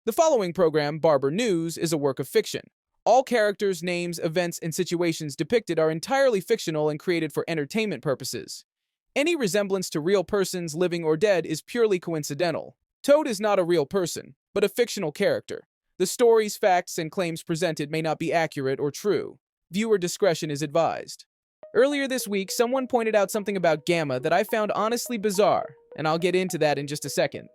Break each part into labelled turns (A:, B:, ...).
A: The following program, Barber News, is a work of fiction. All characters, names, events, and situations depicted are entirely fictional and created for entertainment purposes. Any resemblance to real persons, living or dead, is purely coincidental. Toad is not a real person, but a fictional character. The stories, facts, and claims presented may not be accurate or true. Viewer discretion is advised. Earlier this week, someone pointed out something about Gamma that I found honestly bizarre, and I'll get into that in just a second.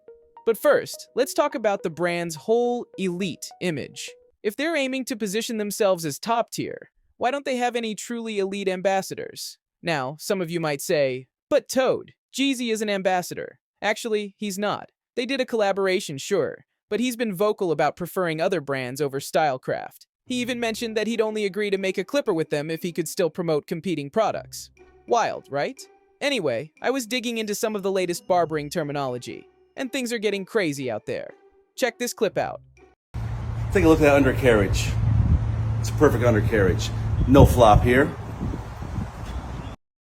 A: But first, let's talk about the brand's whole elite image. If they're aiming to position themselves as top tier, why don't they have any truly elite ambassadors? Now, some of you might say, but Toad, Jeezy is an ambassador. Actually, he's not. They did a collaboration, sure, but he's been vocal about preferring other brands over Stylecraft. He even mentioned that he'd only agree to make a clipper with them if he could still promote competing products. Wild, right? Anyway, I was digging into some of the latest barbering terminology, and things are getting crazy out there. Check this clip out.
B: Take a look at that undercarriage. It's a perfect undercarriage. No flop here.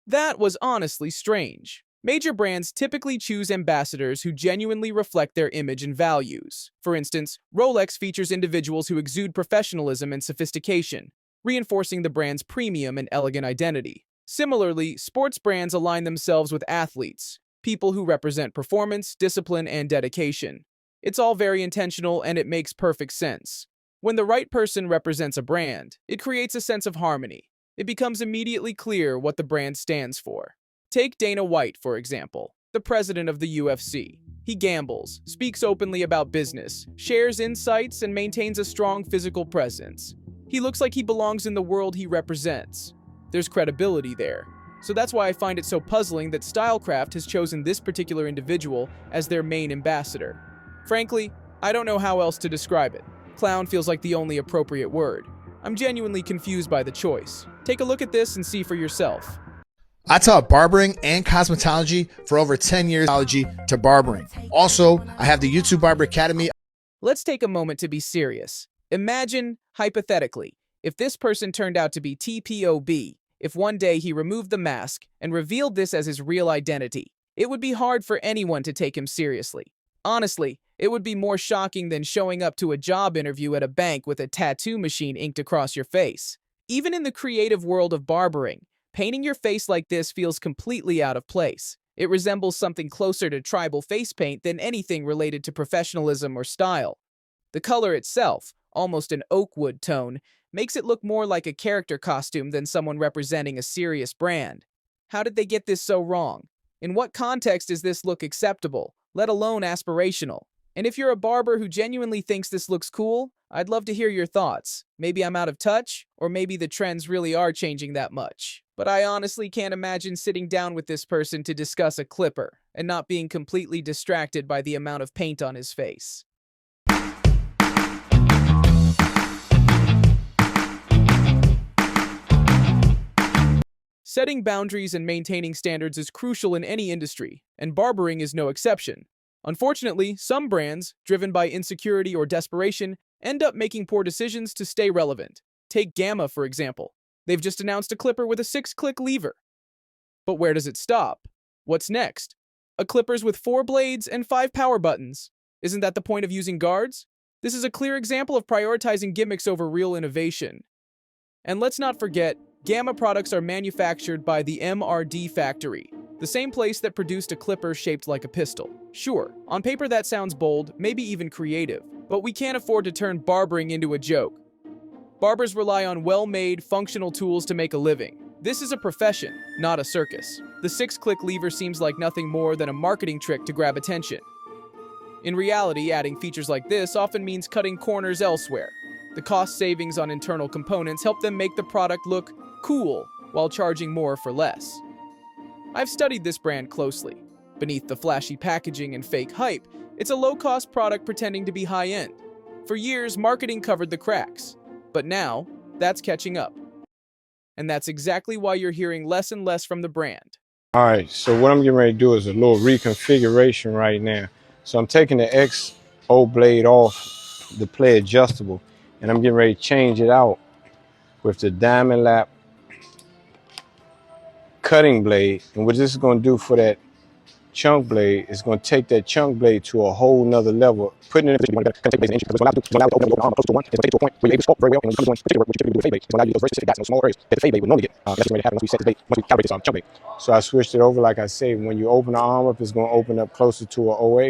A: That was honestly strange. Major brands typically choose ambassadors who genuinely reflect their image and values. For instance, Rolex features individuals who exude professionalism and sophistication, reinforcing the brand's premium and elegant identity. Similarly, sports brands align themselves with athletes, people who represent performance, discipline, and dedication. It's all very intentional, and it makes perfect sense. When the right person represents a brand, it creates a sense of harmony. It becomes immediately clear what the brand stands for. Take Dana White, for example, the president of the UFC. He gambles, speaks openly about business, shares insights, and maintains a strong physical presence. He looks like he belongs in the world he represents. There's credibility there. So that's why I find it so puzzling that Stylecraft has chosen this particular individual as their main ambassador. Frankly, I don't know how else to describe it. Clown feels like the only appropriate word. I'm genuinely confused by the choice. Take a look at this and see for yourself.
C: I taught barbering and cosmetology for over 10 years to barbering. Also, I have the YouTube Barber Academy.
A: Let's take a moment to be serious. Imagine, hypothetically, if this person turned out to be TPOB, if one day he removed the mask and revealed this as his real identity. It would be hard for anyone to take him seriously. Honestly, it would be more shocking than showing up to a job interview at a bank with a tattoo machine inked across your face. Even in the creative world of barbering, painting your face like this feels completely out of place. It resembles something closer to tribal face paint than anything related to professionalism or style. The color itself, almost an oak wood tone, makes it look more like a character costume than someone representing a serious brand. How did they get this so wrong? In what context is this look acceptable, let alone aspirational? And if you're a barber who genuinely thinks this looks cool, I'd love to hear your thoughts. Maybe I'm out of touch, or maybe the trends really are changing that much. But I honestly can't imagine sitting down with this person to discuss a clipper and not being completely distracted by the amount of paint on his face. Setting boundaries and maintaining standards is crucial in any industry, and barbering is no exception. Unfortunately, some brands, driven by insecurity or desperation, end up making poor decisions to stay relevant. Take Gamma, for example. They've just announced a clipper with a 6-click lever. But where does it stop? What's next? A clippers with 4 blades and 5 power buttons. Isn't that the point of using guards? This is a clear example of prioritizing gimmicks over real innovation. And let's not forget, Gamma products are manufactured by the MRD factory, the same place that produced a clipper shaped like a pistol. Sure, on paper that sounds bold, maybe even creative, but we can't afford to turn barbering into a joke. Barbers rely on well-made, functional tools to make a living. This is a profession, not a circus. The 6-click lever seems like nothing more than a marketing trick to grab attention. In reality, adding features like this often means cutting corners elsewhere. The cost savings on internal components help them make the product look cool while charging more for less. I've studied this brand closely. Beneath the flashy packaging and fake hype, it's a low-cost product pretending to be high-end. For years, marketing covered the cracks, but now, that's catching up. And that's exactly why you're hearing less and less from the brand.
D: All right, so what I'm getting ready to do is a little reconfiguration right now. So I'm taking the XO blade off the play adjustable, and I'm getting ready to change it out with the diamond lap cutting blade. And what this is going to do for that chunk blade is going to take that chunk blade to a whole nother level. Putting it in a position, you want to take the engine because it's going to allow you to open your arm close to one. It's going to take to a point where you're able to sculpt very well. And when you come to doing particular work, which you typically do with fade blade, it's going to allow you to do those very specific dots in those small areas that the fade blade would normally get. That's what's going to happen once we set this blade, once we calibrate this chunk blade. So I switched it over. Like I say, when you open the arm up, it's going to open up closer to an OA.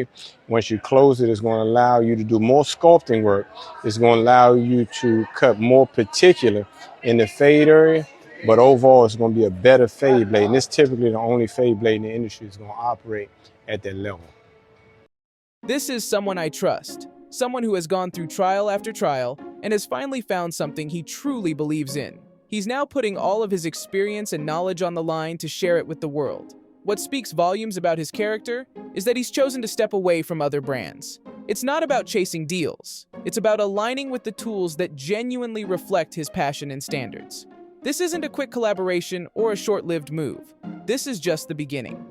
D: Once you close it, it's going to allow you to do more sculpting work. It's going to allow you to cut more particular in the fade area. But overall, it's going to be a better fade blade. And it's typically the only fade blade in the industry that's going to operate at that level.
A: This is someone I trust, someone who has gone through trial after trial and has finally found something he truly believes in. He's now putting all of his experience and knowledge on the line to share it with the world. What speaks volumes about his character is that he's chosen to step away from other brands. It's not about chasing deals. It's about aligning with the tools that genuinely reflect his passion and standards. This isn't a quick collaboration or a short-lived move. This is just the beginning.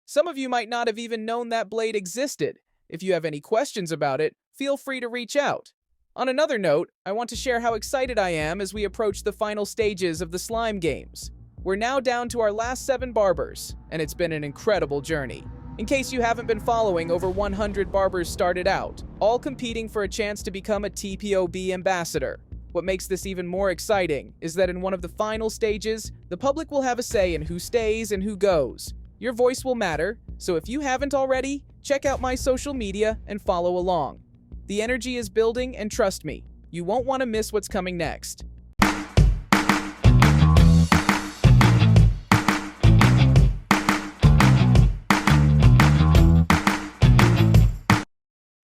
A: Some of you might not have even known that blade existed. If you have any questions about it, feel free to reach out. On another note, I want to share how excited I am as we approach the final stages of the slime games. We're now down to our last 7 barbers, and it's been an incredible journey. In case you haven't been following, over 100 barbers started out, all competing for a chance to become a TPOB ambassador. What makes this even more exciting is that in one of the final stages, the public will have a say in who stays and who goes. Your voice will matter, so if you haven't already, check out my social media and follow along. The energy is building, and trust me, you won't want to miss what's coming next.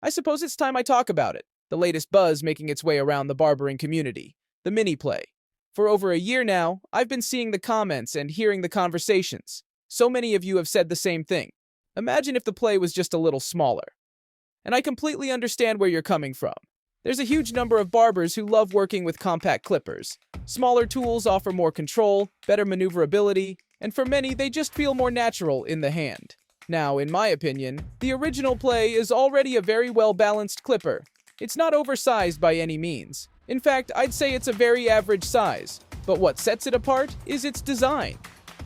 A: I suppose it's time I talk about it. The latest buzz making its way around the barbering community, the mini play. For over a year now, I've been seeing the comments and hearing the conversations. So many of you have said the same thing. Imagine if the play was just a little smaller. And I completely understand where you're coming from. There's a huge number of barbers who love working with compact clippers. Smaller tools offer more control, better maneuverability, and for many, they just feel more natural in the hand. Now, in my opinion, the original play is already a very well-balanced clipper. It's not oversized by any means. In fact, I'd say it's a very average size. But what sets it apart is its design.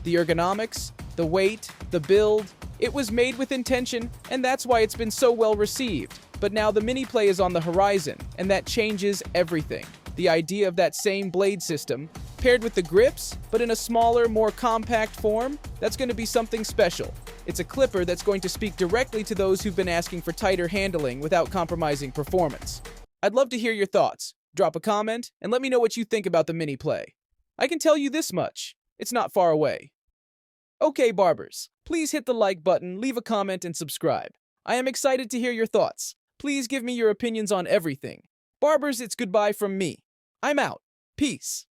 A: The ergonomics, the weight, the build. It was made with intention, and that's why it's been so well received. But now the mini play is on the horizon, and that changes everything. The idea of that same blade system, paired with the grips, but in a smaller, more compact form, that's going to be something special. It's a clipper that's going to speak directly to those who've been asking for tighter handling without compromising performance. I'd love to hear your thoughts. Drop a comment and let me know what you think about the mini play. I can tell you this much, it's not far away. Okay, barbers, please hit the like button, leave a comment, and subscribe. I am excited to hear your thoughts. Please give me your opinions on everything. Barbers, it's goodbye from me. I'm out. Peace.